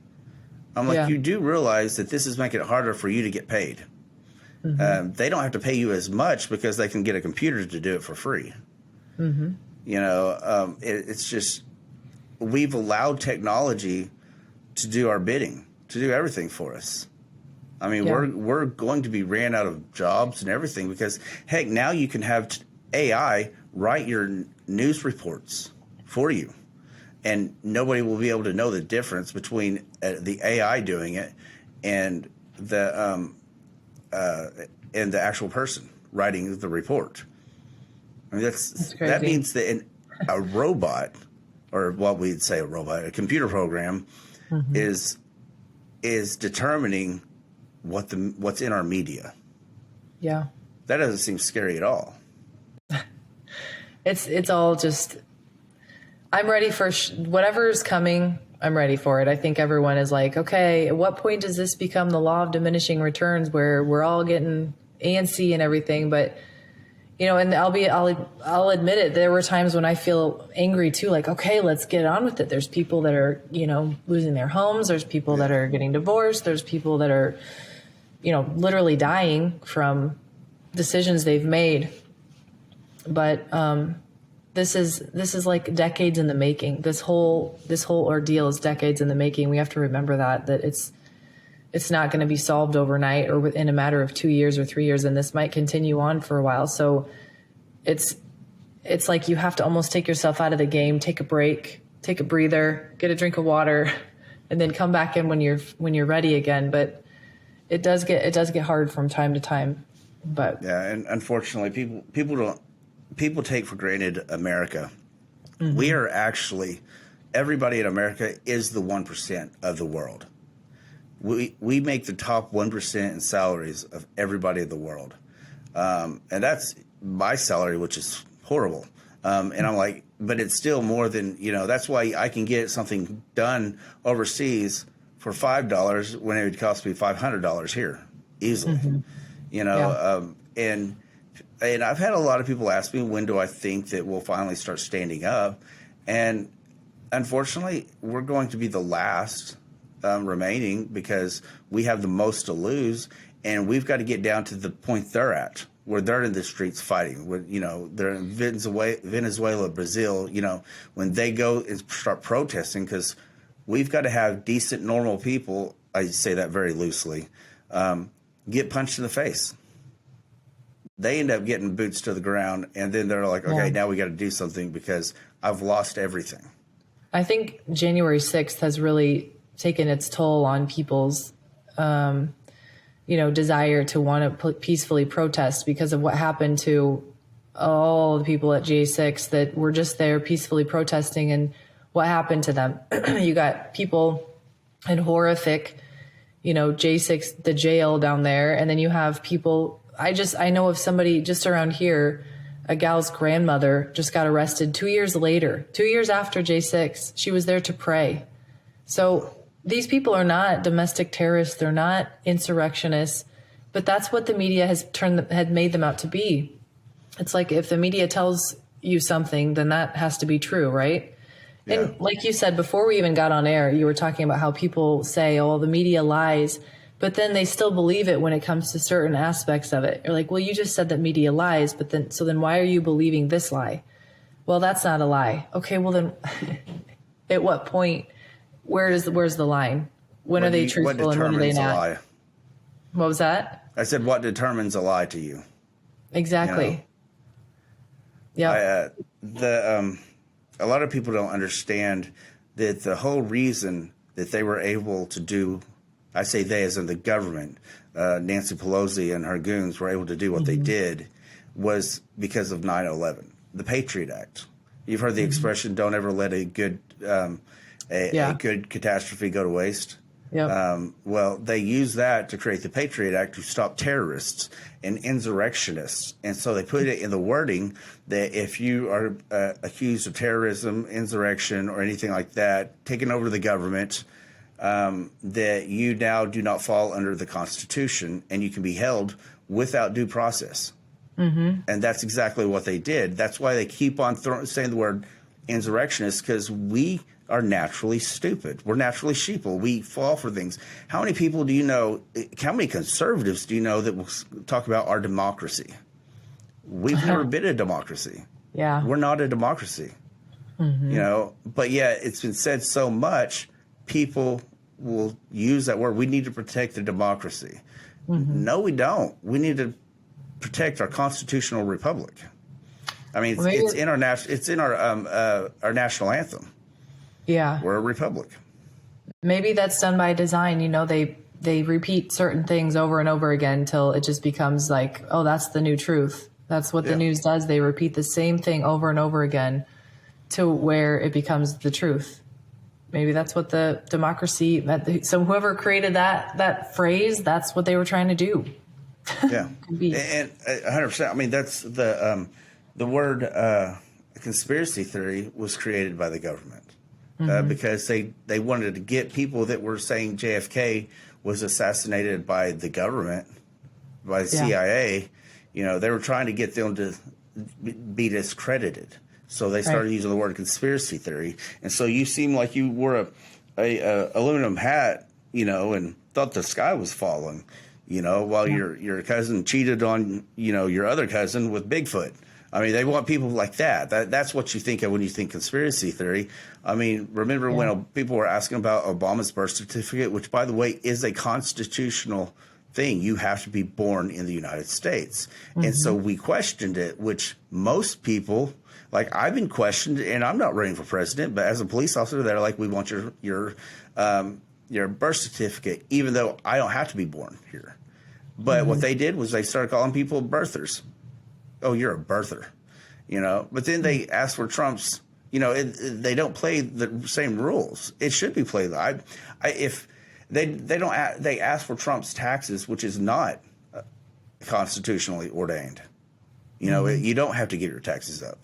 Speaker 1: I'm like, you do realize that this is making it harder for you to get paid. They don't have to pay you as much because they can get a computer to do it for free. It's just we've allowed technology to do our bidding, to do everything for us. I mean, we're going to be ran out of jobs and everything because, heck, now you can have AI write your news reports for you, and nobody will be able to know the difference between the AI doing it and the actual person writing the report. I mean, that means that a robot, or what we'd say a robot, a computer program, is determining what's in our media.
Speaker 2: Yeah.
Speaker 1: That doesn't seem scary at all.
Speaker 2: It's all just, I'm ready for whatever's coming. I'm ready for it. I think everyone is like, okay, at what point does this become the law of diminishing returns where we're all getting antsy and everything? But, and I'll admit it. There were times when I feel angry too, like, okay, let's get on with it. There's people that are, losing their homes. There's people that are getting divorced. There's people that are, literally dying from decisions they've made. But this is like decades in the making. This whole ordeal is decades in the making. We have to remember that it's not going to be solved overnight or within a matter of 2 years or 3 years, and this might continue on for a while. So it's like you have to almost take yourself out of the game, take a break, take a breather, get a drink of water, and then come back in when you're ready again. But it does get hard from time to time. But
Speaker 1: yeah, and unfortunately, people take for granted America. We are actually, everybody in America is the 1% of the world. We make the top 1% in salaries of everybody in the world. And that's my salary, which is horrible. And I'm like, but it's still more than, that's why I can get something done overseas for $5 when it would cost me $500 here easily. And I've had a lot of people ask me, when do I think that we'll finally start standing up? And unfortunately, we're going to be the last remaining because we have the most to lose, and we've got to get down to the point they're at, where they're in the streets fighting. They're in Venezuela, Brazil, when they go and start protesting, because we've got to have decent, normal people, I say that very loosely, get punched in the face. They end up getting boots to the ground, and then they're like, okay, now we got to do something because I've lost everything.
Speaker 2: I think January 6th has really taken its toll on people's, desire to want to peacefully protest because of what happened to all the people at J6 that were just there peacefully protesting and what happened to them. You got people in horrific, J6, the jail down there. And then you have people, I know of somebody just around here, a gal's grandmother just got arrested 2 years later, 2 years after J6. She was there to pray. So these people are not domestic terrorists. They're not insurrectionists, but that's what the media had made them out to be. It's like, if the media tells you something, then that has to be true, right? Yeah. And like you said, before we even got on air, you were talking about how people say, oh, the media lies, but then they still believe it when it comes to certain aspects of it. You're like, well, you just said that media lies, but then why are you believing this lie? Well, that's not a lie. Okay, well then at what point, where's the line? When are they truthful and when are they not? Lie? What was that?
Speaker 1: I said, what determines a lie to you?
Speaker 2: Exactly. Yeah.
Speaker 1: A lot of people don't understand that the whole reason that they were able to do, I say they as in the government, Nancy Pelosi and her goons were able to do what they did, was because of 9/11, the Patriot Act. You've heard the expression, don't ever let a good catastrophe go to waste. Yep. Well, they used that to create the Patriot Act to stop terrorists and insurrectionists. And so they put it in the wording that if you are accused of terrorism, insurrection, or anything like that, taking over the government, that you now do not fall under the Constitution and you can be held without due process. And that's exactly what they did. That's why they keep on saying the word insurrectionists, because we are naturally stupid. We're naturally sheeple. We fall for things. How many people do you know, how many conservatives do you know that will talk about our democracy? We've never been a democracy.
Speaker 2: Yeah.
Speaker 1: We're not a democracy. You know, but yet it's been said so much, people will use that word. We need to protect the democracy. No, we don't. We need to protect our constitutional republic. I mean, it's in our our national anthem.
Speaker 2: Yeah.
Speaker 1: We're a republic.
Speaker 2: Maybe that's done by design. You know, they repeat certain things over and over again until it just becomes like, oh, that's the new truth. That's what the news does. They repeat the same thing over and over again to where it becomes the truth. Maybe that's what the democracy, so whoever created that phrase, that's what they were trying to do.
Speaker 1: Yeah. And 100%. I mean, that's the word conspiracy theory was created by the government because they wanted to get people that were saying JFK was assassinated by the government, by the CIA. You know, they were trying to get them to be discredited. So they started using the word conspiracy theory. And so you seem like you wore a aluminum hat, you know, and thought the sky was falling, you know, while your cousin cheated on, you know, your other cousin with Bigfoot. I mean, they want people like that. That's what you think of when you think conspiracy theory. I mean, remember when people were asking about Obama's birth certificate, which, by the way, is a constitutional thing. You have to be born in the United States. And so we questioned it, which most people, like I've been questioned, and I'm not running for president, but as a police officer, they're like, we want your birth certificate, even though I don't have to be born here. But what they did was they started calling people birthers. Oh, you're a birther, you know. But then they asked for Trump's, you know, they don't play the same rules. It should be played. If they ask for Trump's taxes, which is not constitutionally ordained. You know, you don't have to get your taxes up.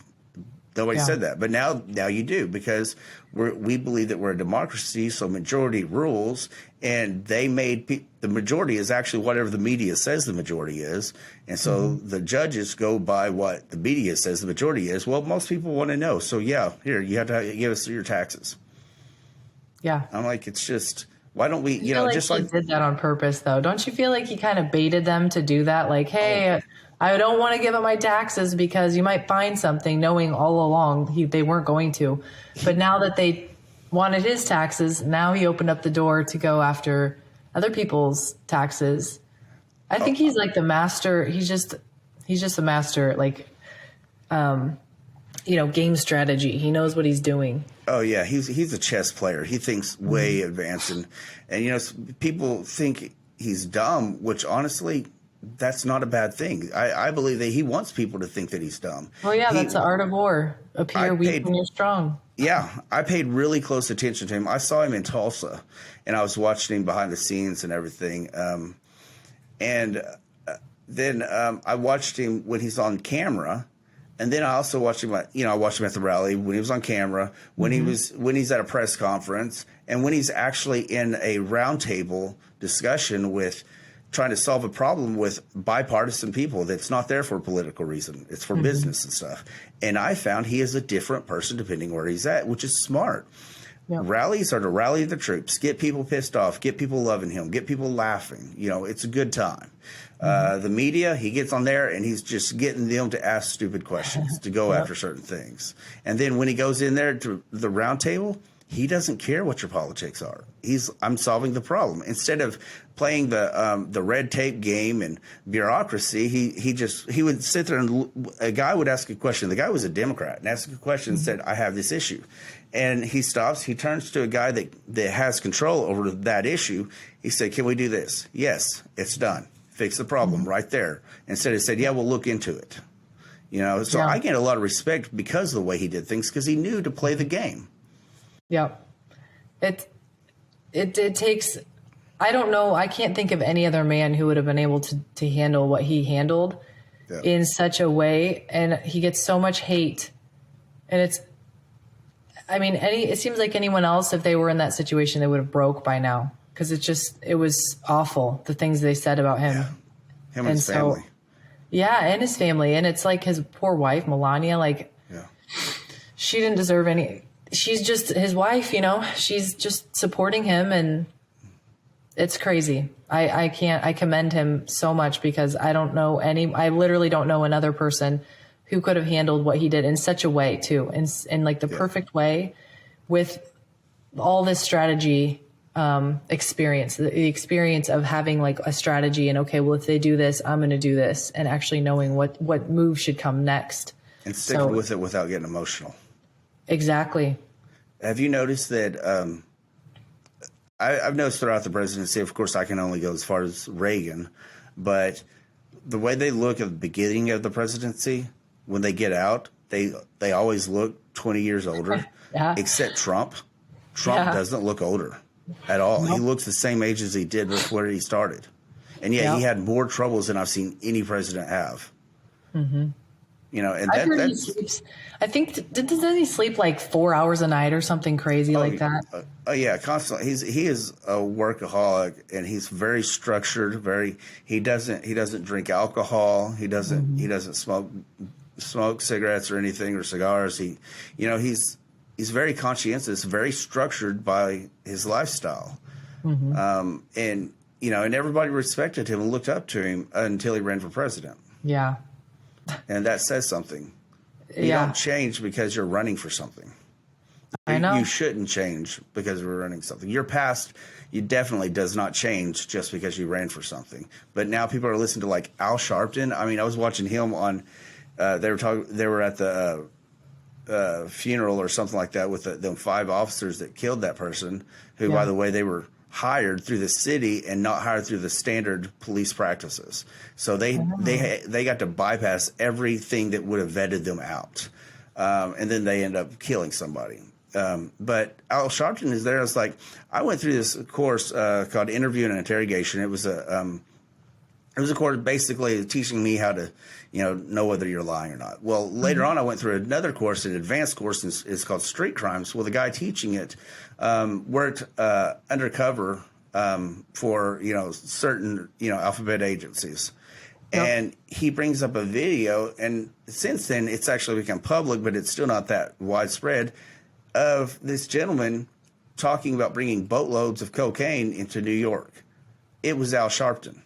Speaker 1: Nobody said that, but now you do, because we believe that we're a democracy, so majority rules, and they made the majority is actually whatever the media says the majority is, and so the judges go by what the media says the majority is. Well, most people want to know, so here you have to give us your taxes. Yeah, I'm like, it's just, why don't we? You know,
Speaker 2: like
Speaker 1: just
Speaker 2: he did that on purpose, though. Don't you feel like he kind of baited them to do that? Like, hey. I don't want to give up my taxes because you might find something, knowing all along they weren't going to. But now that they wanted his taxes, now he opened up the door to go after other people's taxes. I think he's like the master. He's just a master, like, you know, game strategy. He knows what he's doing.
Speaker 1: Oh yeah, he's a chess player. He thinks way advanced, and you know, people think he's dumb, which honestly, that's not a bad thing. I believe that he wants people to think that he's dumb.
Speaker 2: Oh yeah, that's the art of war. Appear weak when you're strong.
Speaker 1: Yeah, I paid really close attention to him. I saw him in Tulsa, and I was watching him behind the scenes and everything. And then I watched him when he's on camera, and then I also watched him. You know, I watched him at the rally when he was on camera, when he's at a press conference, and when he's actually in a roundtable discussion with, trying to solve a problem with bipartisan people that's not there for a political reason. It's for business and stuff. And I found he is a different person depending where he's at, which is smart. Yep. Rallies are to rally the troops, get people pissed off, get people loving him, get people laughing. You know, it's a good time. The media, he gets on there and he's just getting them to ask stupid questions, to go after certain things. And then when he goes in there to the round table, he doesn't care what your politics are. I'm solving the problem. Instead of playing the red tape game and bureaucracy, he would sit there and a guy would ask a question. The guy was a Democrat and asked a question and said, I have this issue. And he stops. He turns to a guy that has control over that issue. He said, can we do this? Yes, it's done. Fix the problem right there. Instead, he said, yeah, we'll look into it. You know, so I get a lot of respect because of the way he did things, because he knew to play the game.
Speaker 2: Yeah. It takes, I don't know, I can't think of any other man who would have been able to handle what he handled in such a way. And he gets so much hate. And it seems like anyone else, if they were in that situation, they would have broke by now. Because it was awful, the things they said about him.
Speaker 1: Yeah. Him and his family.
Speaker 2: Yeah, and his family. And it's like his poor wife, Melania, like, she didn't deserve any. she's just his wife, she's just supporting him, and it's crazy. I commend him so much, because I literally don't know another person who could have handled what he did in such a way too, in like the perfect way, with all this strategy, experience, the experience of having like a strategy and, okay, well, if they do this, I'm going to do this, and actually knowing what move should come next.
Speaker 1: And sticking with it without getting emotional.
Speaker 2: Exactly.
Speaker 1: Have you noticed that, I've noticed throughout the presidency, of course, I can only go as far as Reagan, but the way they look at the beginning of the presidency, when they get out, they always look 20 years older,
Speaker 2: Yeah.
Speaker 1: except Trump. Trump doesn't look older at all. Nope. He looks the same age as he did before he started. And yet he had more troubles than I've seen any president have. Mm-hmm. And
Speaker 2: I've heard he sleeps. I think doesn't he sleep like 4 hours a night or something crazy like that?
Speaker 1: Yeah, constantly. He is a workaholic, and he's very structured. He doesn't drink alcohol. He doesn't smoke cigarettes or anything, or cigars. He's very conscientious, very structured by his lifestyle. Mm-hmm. And everybody respected him and looked up to him until he ran for president. Yeah. And that says something. You don't change because you're running for something. I know. You shouldn't change because we're running something. Your past, you definitely does not change just because you ran for something. But now people are listening to like Al Sharpton. I mean, I was watching him on. They were at the funeral or something like that with the 5 officers that killed that person. Who, by the way, they were hired through the city and not hired through the standard police practices. So they got to bypass everything that would have vetted them out. And then they end up killing somebody. But Al Sharpton is there. It's like, I went through this course called Interview and Interrogation. It was a course basically teaching me how to, know whether you're lying or not. Well, later on, I went through another course, an advanced course, and it's called Street Crimes. Well, the guy teaching it worked undercover for, certain, alphabet agencies. Yep. And he brings up a video, and since then, it's actually become public, but it's still not that widespread, of this gentleman talking about bringing boatloads of cocaine into New York. It was Al Sharpton.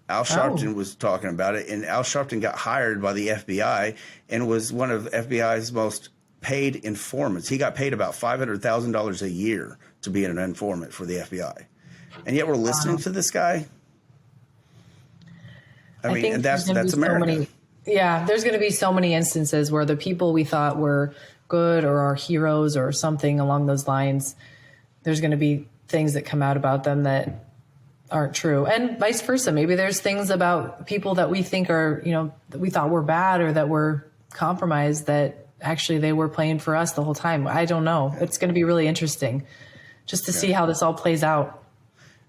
Speaker 1: Al Sharpton was talking about it, and Al Sharpton got hired by the FBI and was one of the FBI's most paid informants. He got paid about $500,000 a year to be an informant for the FBI. And yet we're listening to this guy? I mean, and that's America.
Speaker 2: There's going to be so many instances where the people we thought were good or our heroes or something along those lines, there's going to be things that come out about them that aren't true, and vice versa. Maybe there's things about people that we think are, that we thought were bad or that were compromised that actually they were playing for us the whole time. I don't know. It's going to be really interesting just to see how this all plays out.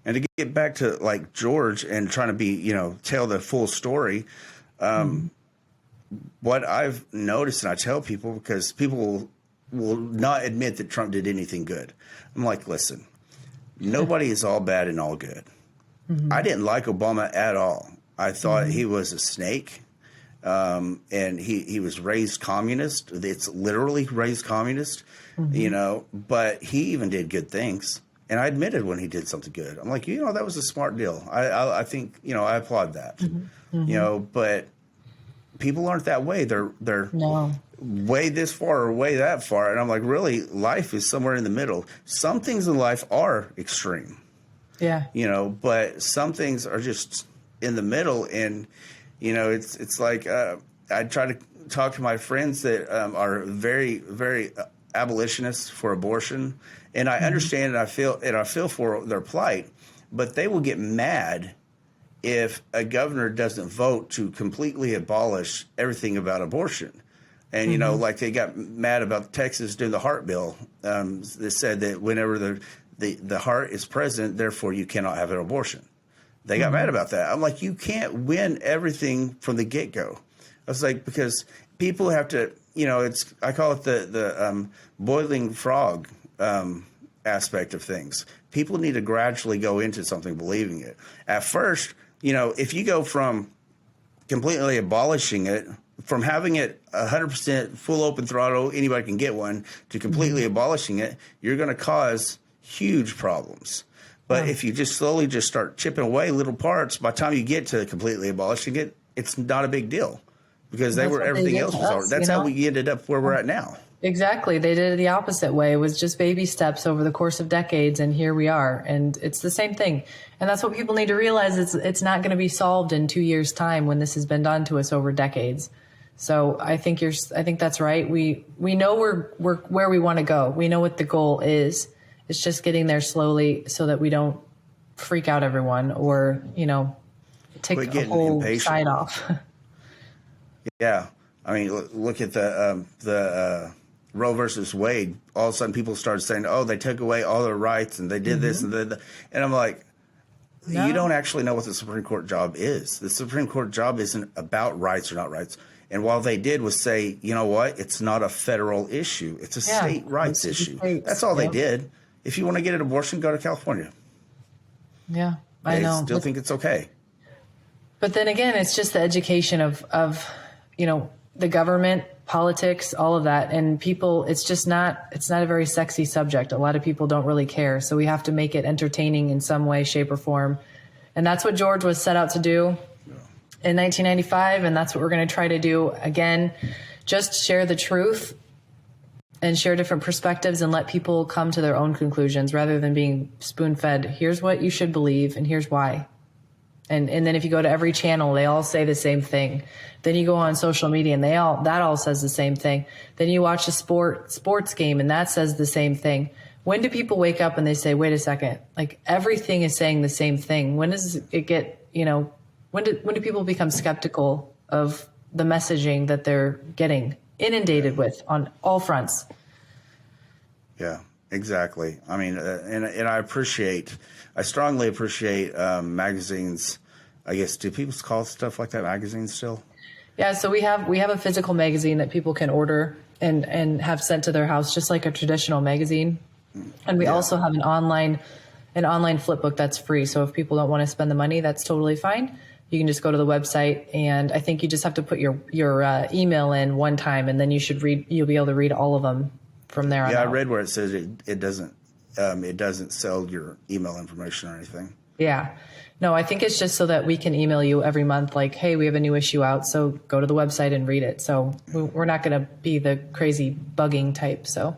Speaker 1: And to get back to like George and trying to be, tell the full story. What I've noticed, and I tell people, because people will not admit that Trump did anything good. I'm like, listen, nobody is all bad and all good. Mm-hmm. I didn't like Obama at all. I thought he was a snake, and he was raised communist. It's literally raised communist, but he even did good things. And I admitted when he did something good. I'm like, that was a smart deal. I think, I applaud that, but people aren't that way. They're way this far or way that far. And I'm like, really, life is somewhere in the middle. Some things in life are extreme. Yeah. But some things are just in the middle. And, it's like I try to talk to my friends that are very, very abolitionists for abortion. And I understand and I feel for their plight. But they will get mad if a governor doesn't vote to completely abolish everything about abortion. And, like they got mad about Texas doing the heart bill. They said that whenever the heart is present, therefore you cannot have an abortion. They got mad about that. I'm like, you can't win everything from the get-go. I was like, because people have to, I call it the boiling frog aspect of things. People need to gradually go into something believing it. At first, if you go from completely abolishing it from having it 100% full open throttle, anybody can get one, to completely abolishing it, you're going to cause huge problems. But if you just slowly just start chipping away little parts, by the time you get to completely abolishing it, it's not a big deal, because everything else was already. That's how we ended up where we're at now.
Speaker 2: Exactly. They did it the opposite way. It was just baby steps over the course of decades, and here we are. And it's the same thing. And that's what people need to realize. It's not going to be solved in 2 years' time when this has been done to us over decades. So I think that's right. We know we're where we want to go. We know what the goal is. It's just getting there slowly so that we don't freak out everyone or, take a whole side off.
Speaker 1: Yeah. I mean, look at the Roe versus Wade. All of a sudden people started saying, oh, they took away all their rights and they did this and that. And I'm like, no. You don't actually know what the Supreme Court job is. The Supreme Court job isn't about rights or not rights. And while they did was say, you know what, it's not a federal issue. It's a state rights issue. That's all they did. If you want to get an abortion, go to California.
Speaker 2: Yeah, I know.
Speaker 1: They still think it's okay.
Speaker 2: But then again, it's just the education of the government, politics, all of that. And people, it's not a very sexy subject. A lot of people don't really care. So we have to make it entertaining in some way, shape, or form. And that's what George was set out to do in 1995. And that's what we're going to try to do again. Just share the truth and share different perspectives and let people come to their own conclusions rather than being spoon-fed. Here's what you should believe and here's why. And then if you go to every channel, they all say the same thing. Then you go on social media and that all says the same thing. Then you watch a sports game and that says the same thing. When do people wake up and they say, wait a second, like everything is saying the same thing? When does it get, when do people become skeptical of the messaging that they're getting inundated with on all fronts?
Speaker 1: Yeah, exactly. I mean, and I strongly appreciate magazines. I guess, do people call stuff like that magazines still?
Speaker 2: Yeah, so we have a physical magazine that people can order and have sent to their house, just like a traditional magazine. And we also have an online flip book that's free. So if people don't want to spend the money, that's totally fine. You can just go to the website, and I think you just have to put your email in one time, and then you'll be able to read all of them from there on out.
Speaker 1: Yeah, I read where it says it doesn't sell your email information or anything.
Speaker 2: Yeah. No, I think it's just so that we can email you every month like, hey, we have a new issue out, so go to the website and read it. So we're not going to be the crazy bugging type. So,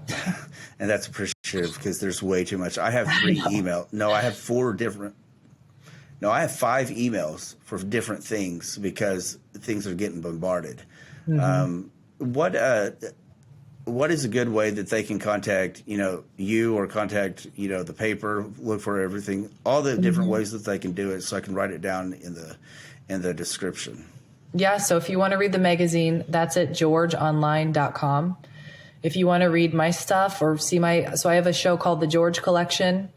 Speaker 1: and that's appreciative because there's way too much. I have 3 emails. No, I have 4 different. No, I have 5 emails for different things because things are getting bombarded. Mm-hmm. What is a good way that they can contact, you or contact, the paper, look for everything, all the different ways that they can do it, so I can write it down in the description.
Speaker 2: Yeah. So if you want to read the magazine, that's at georgeonline.com. If you want to read my stuff or see so I have a show called The George Collection,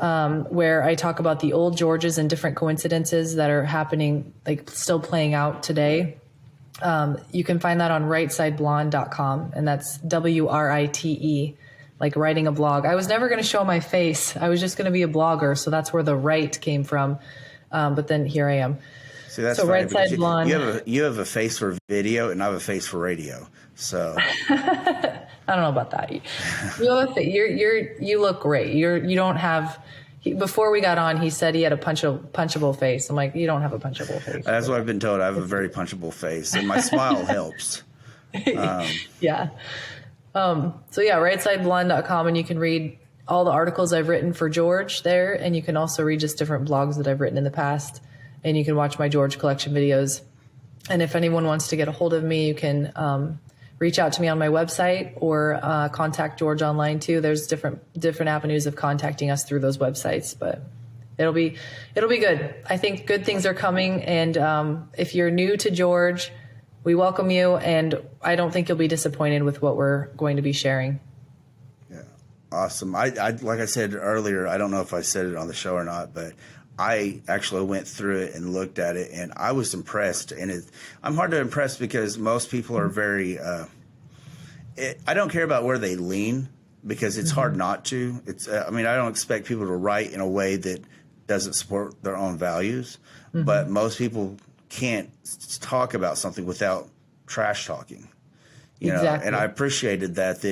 Speaker 2: where I talk about the old Georges and different coincidences that are happening, like still playing out today. You can find that on writesideblond.com, and that's WRITE, like writing a blog. I was never going to show my face. I was just going to be a blogger. So that's where the right came from. But then here I am.
Speaker 1: See, that's
Speaker 2: so
Speaker 1: funny,
Speaker 2: Rightside Blonde.
Speaker 1: You have a face for video and I have a face for radio. So
Speaker 2: I don't know about that. You look great. You don't have. Before we got on, he said he had a punchable face. I'm like, you don't have a punchable face.
Speaker 1: That's what I've been told. I have a very punchable face, and my smile helps.
Speaker 2: Yeah. So yeah, rightside.blond.com, and you can read all the articles I've written for George there, and you can also read just different blogs that I've written in the past, and you can watch my George collection videos. And if anyone wants to get a hold of me, you can reach out to me on my website or contact George online too. There's different avenues of contacting us through those websites, but it'll be good. I think good things are coming. And if you're new to George, we welcome you. And I don't think you'll be disappointed with what we're going to be sharing.
Speaker 1: Yeah. Awesome. I like I said earlier, I don't know if I said it on the show or not, but I actually went through it and looked at it, and I was impressed. And I'm hard to impress because most people are very I don't care about where they lean because it's hard not to. I don't expect people to write in a way that doesn't support their own values, but most people can't talk about something without trash talking. You know,
Speaker 2: Exactly.
Speaker 1: and I appreciated that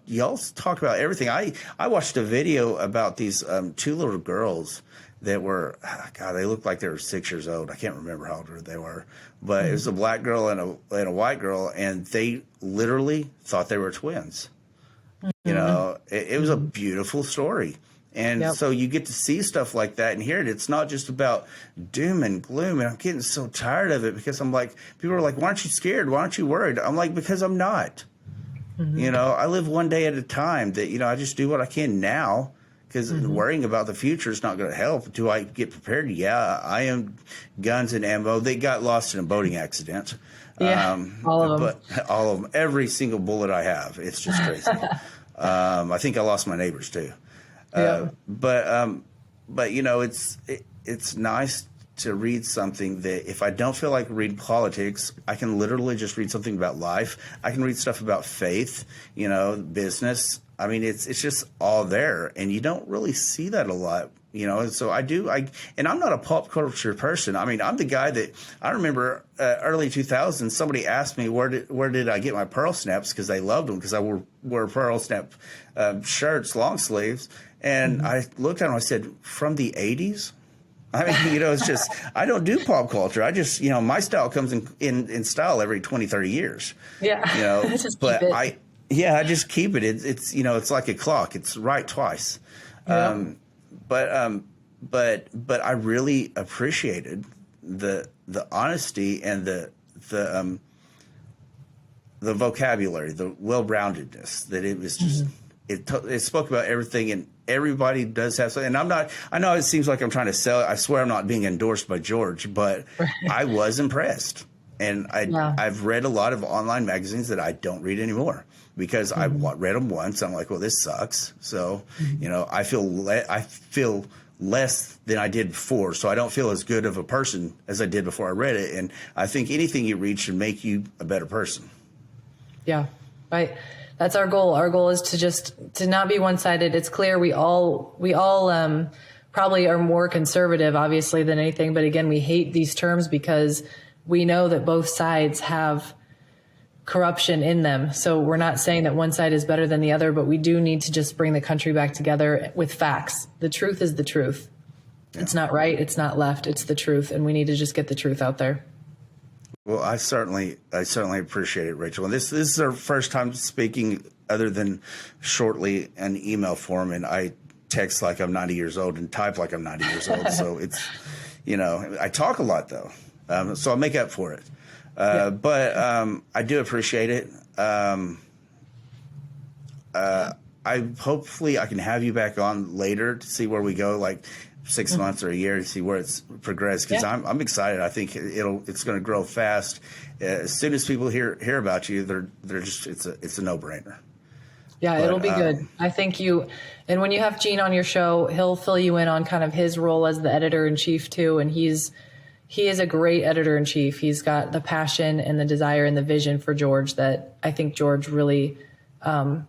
Speaker 1: y'all talk about everything. I watched a video about these two little girls that were, God, they looked like they were 6 years old. I can't remember how old they were, but it was a black girl and a white girl, and they literally thought they were twins. You know, it was a beautiful story. And so you get to see stuff like that and hear it. It's not just about doom and gloom. And I'm getting so tired of it because I'm like, people are like, why aren't you scared? Why aren't you worried? I'm like, because I'm not. You know, I live one day at a time. That, you know, I just do what I can now, because worrying about the future is not going to help. Do I get prepared? Yeah, I am. Guns and ammo. They got lost in a boating accident.
Speaker 2: Yeah, all of them.
Speaker 1: But all of them. Every single bullet I have. It's just crazy. I think I lost my neighbors too. But you know, it's nice to read something that if I don't feel like reading politics, I can literally just read something about life. I can read stuff about faith, you know, business. I mean, it's just all there, and you don't really see that a lot, you know. And so and I'm not a pop culture person. I mean, I'm the guy that I remember early 2000s. Somebody asked me where did I get my pearl snaps, because they loved them, because I wore pearl snap shirts, long sleeves, and I looked at them. I said, from the 80s. I mean, you know, it's just, I don't do pop culture. I just, you know, my style comes in style every 20, 30 years.
Speaker 2: Yeah.
Speaker 1: You know,
Speaker 2: Just
Speaker 1: but
Speaker 2: keep it.
Speaker 1: I just keep it. It's, you know, it's like a clock. It's right twice.
Speaker 2: Yeah.
Speaker 1: But I really appreciated the honesty and the vocabulary, the well-roundedness, that it was just, it spoke about everything, and everybody does have something. And I know it seems like I'm trying to sell. I swear I'm not being endorsed by George, but I was impressed. And I've read a lot of online magazines that I don't read anymore, because I read them once. I'm like, well, this sucks. So, you know, I feel less than I did before. So I don't feel as good of a person as I did before I read it. And I think anything you read should make you a better person.
Speaker 2: Yeah, right. That's our goal. Our goal is to not be one-sided. It's clear we all probably are more conservative, obviously, than anything. But again, we hate these terms because we know that both sides have corruption in them. So we're not saying that one side is better than the other, but we do need to just bring the country back together with facts. The truth is the truth. Yeah. It's not right. It's not left. It's the truth. And we need to just get the truth out there.
Speaker 1: Well, I certainly appreciate it, Rachel. And this is our first time speaking other than shortly in email form. And I text like I'm 90 years old and type like I'm 90 years old. So it's, you know, I talk a lot though. So I'll make up for it. But I do appreciate it. Hopefully I can have you back on later to see where we go, like 6 months or a year, to see where it's progressed. Because I'm excited. I think it's going to grow fast. As soon as people hear about you, they're just it's a no-brainer.
Speaker 2: Yeah, it'll be good. I think and when you have Gene on your show, he'll fill you in on kind of his role as the editor-in-chief too, and he is a great editor-in-chief. He's got the passion and the desire and the vision for George that I think George really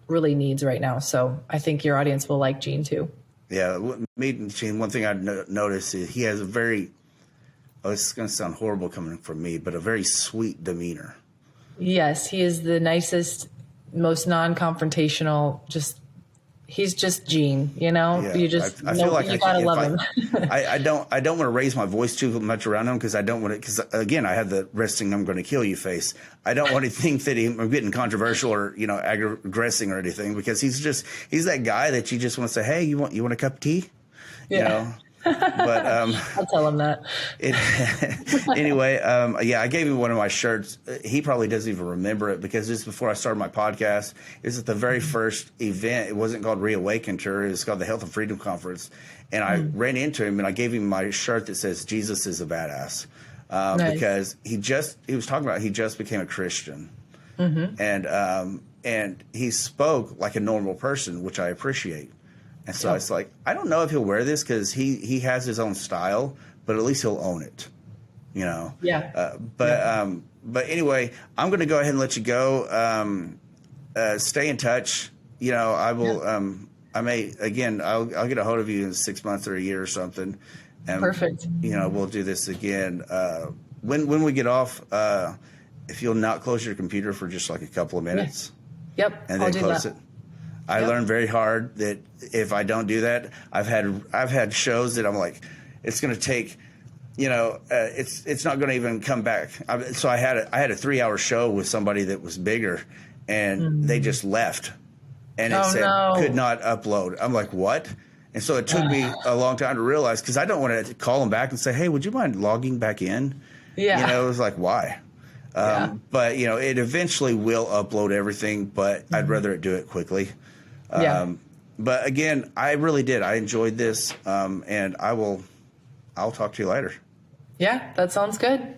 Speaker 2: needs right now. So I think your audience will like Gene too. Yeah,
Speaker 1: meeting Gene, one thing I noticed is he has a very, this is going to sound horrible coming from me, but a very sweet demeanor.
Speaker 2: Yes, he is the nicest, most non-confrontational, he's just Gene, you know.
Speaker 1: Yeah, I feel like
Speaker 2: you gotta love him.
Speaker 1: I don't want to raise my voice too much around him, because I don't want to. Because again, I have the resting "I'm going to kill you" face. I don't want to think that I'm getting controversial or aggressing or anything, because he's that guy that you just want to say, hey, you want a cup of tea?
Speaker 2: Yeah.
Speaker 1: You know? But
Speaker 2: I'll tell him that.
Speaker 1: Anyway, I gave him one of my shirts. He probably doesn't even remember it, because this is before I started my podcast. It was at the very first event. It wasn't called Reawaken Tour. It was called the Health and Freedom Conference. And I ran into him and I gave him my shirt that says Jesus is a badass, nice. Because he was talking about he just became a Christian, and he spoke like a normal person, which I appreciate. And so it's like, I don't know if he'll wear this, because he has his own style, but at least he'll own it, you know?
Speaker 2: Yeah.
Speaker 1: But anyway, I'm going to go ahead and let you go. Stay in touch. You know, I will, I'll get a hold of you in 6 months or a year or something. And,
Speaker 2: perfect.
Speaker 1: You know, we'll do this again. When we get off, if you'll not close your computer for just like a couple of minutes,
Speaker 2: Yep,
Speaker 1: and
Speaker 2: I'll
Speaker 1: then
Speaker 2: do
Speaker 1: close
Speaker 2: that.
Speaker 1: it. I learned very hard that if I don't do that, I've had shows that I'm like, it's going to take, it's not going to even come back. So I had a 3-hour show with somebody that was bigger, and they just left, and it said could not upload. I'm like, what? And so it took me a long time to realize, because I don't want to call them back and say, hey, would you mind logging back in?
Speaker 2: Yeah.
Speaker 1: It was like, why? But it eventually will upload everything, but I'd rather it do it quickly. But again, I really did. I enjoyed this, and I'll talk to you later.
Speaker 2: Yeah, that sounds good.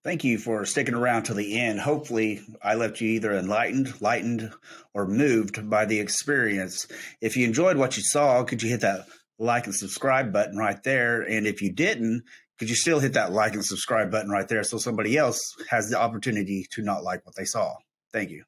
Speaker 1: Thank you for sticking around till the end. Hopefully, I left you either enlightened, lightened, or moved by the experience. If you enjoyed what you saw, could you hit that like and subscribe button right there? And if you didn't, could you still hit that like and subscribe button right there so somebody else has the opportunity to not like what they saw? Thank you.